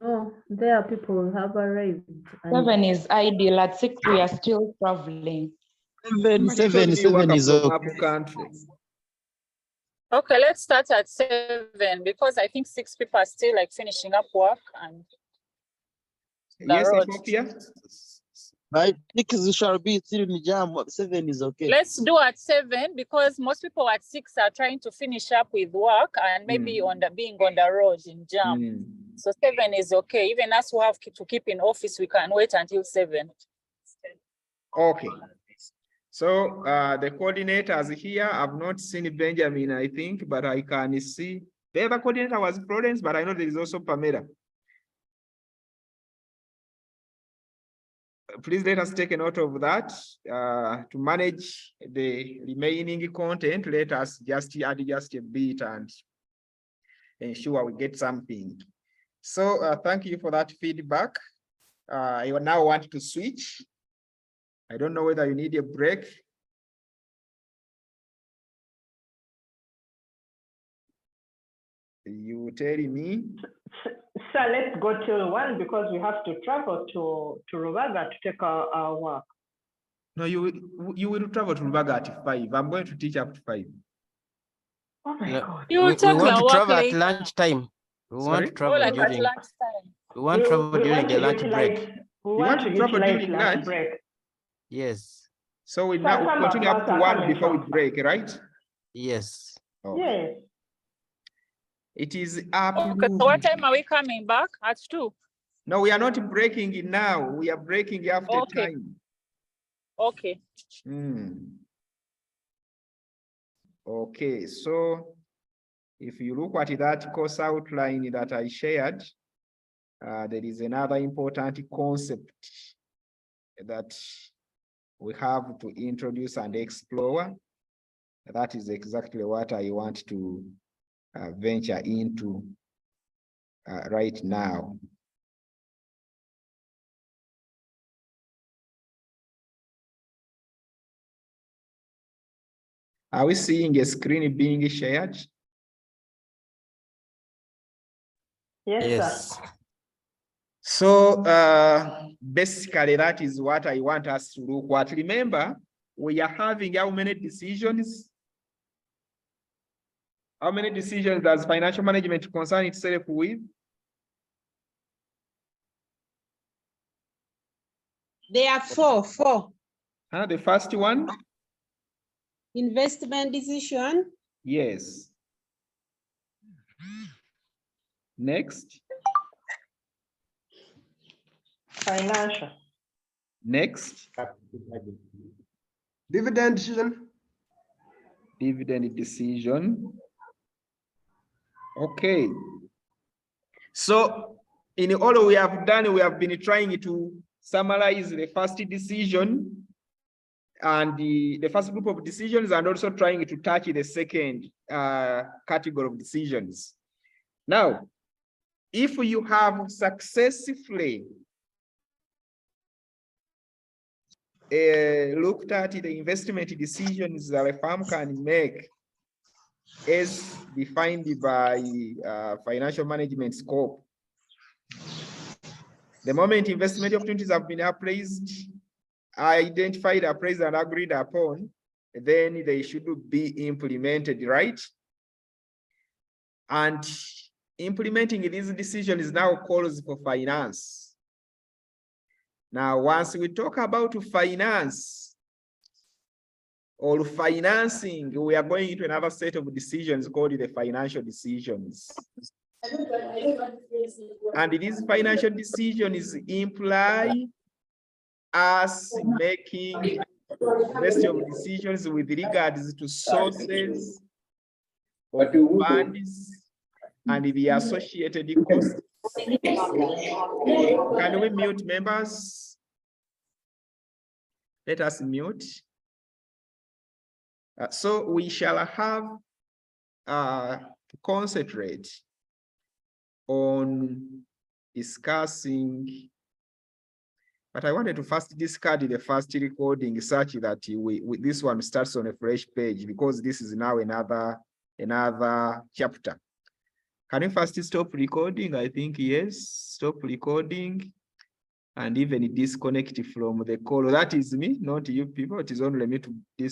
O: Oh, there are people who have arrived.
Q: 7 is ideal. At 6, we are still traveling.
K: 7 is okay.
G: Okay, let's start at 7 because I think 6 people are still like finishing up work and
A: yes, Ethiopia.
K: I think it shall be still in jam. 7 is okay.
G: Let's do at 7 because most people at 6 are trying to finish up with work and maybe being on the road in jam. So 7 is okay. Even us who have to keep in office, we can wait until 7.
A: Okay. So the coordinators here, I've not seen Benjamin, I think, but I can see the other coordinator was Florence, but I know there is also Pamela. Please let us take a note of that. To manage the remaining content, let us just add just a bit and ensure we get something. So thank you for that feedback. I now want to switch. I don't know whether you need a break. You tell me.
J: Sir, let's go till 1 because we have to travel to Rubaga to take our work.
A: No, you will travel to Rubaga at 5. I'm going to teach up to 5.
J: Oh my God.
K: We want to travel at lunchtime. We want to travel during. We want to travel during the lunch break.
J: We want to travel during lunch break.
K: Yes.
A: So we now continue up to 1 before we break, right?
K: Yes.
A: Okay.
J: Yes.
A: It is up.
G: Okay, so what time are we coming back? At 2?
A: No, we are not breaking it now. We are breaking after time.
G: Okay.
A: Okay, so if you look at that course outline that I shared, there is another important concept that we have to introduce and explore. That is exactly what I want to venture into right now. Are we seeing a screen being shared?
J: Yes, sir.
A: So basically that is what I want us to look at. Remember, we are having how many decisions? How many decisions does financial management concern itself with?
B: There are four.
A: The first one?
B: Investment decision.
A: Yes. Next.
J: Financial.
A: Next.
I: Dividend decision.
A: Dividend decision. Okay. So in all we have done, we have been trying to summarize the first decision and the first group of decisions, and also trying to touch the second category of decisions. Now, if you have successfully looked at the investment decisions that a firm can make as defined by financial management scope, the moment investment opportunities have been appraised, identified, appraised, and agreed upon, then they should be implemented, right? And implementing these decisions now calls for finance. Now, once we talk about finance or financing, we are going into another set of decisions called the financial decisions. And these financial decisions imply us making rest of decisions with regards to sources of funds and the associated costs. Can we mute members? Let us mute. So we shall have to concentrate on discussing, but I wanted to first discard the first recording such that this one starts on a fresh page, because this is now another chapter. Can you first stop recording? I think yes, stop recording and even disconnect from the call. That is me, not you people. It is only me to disconnect.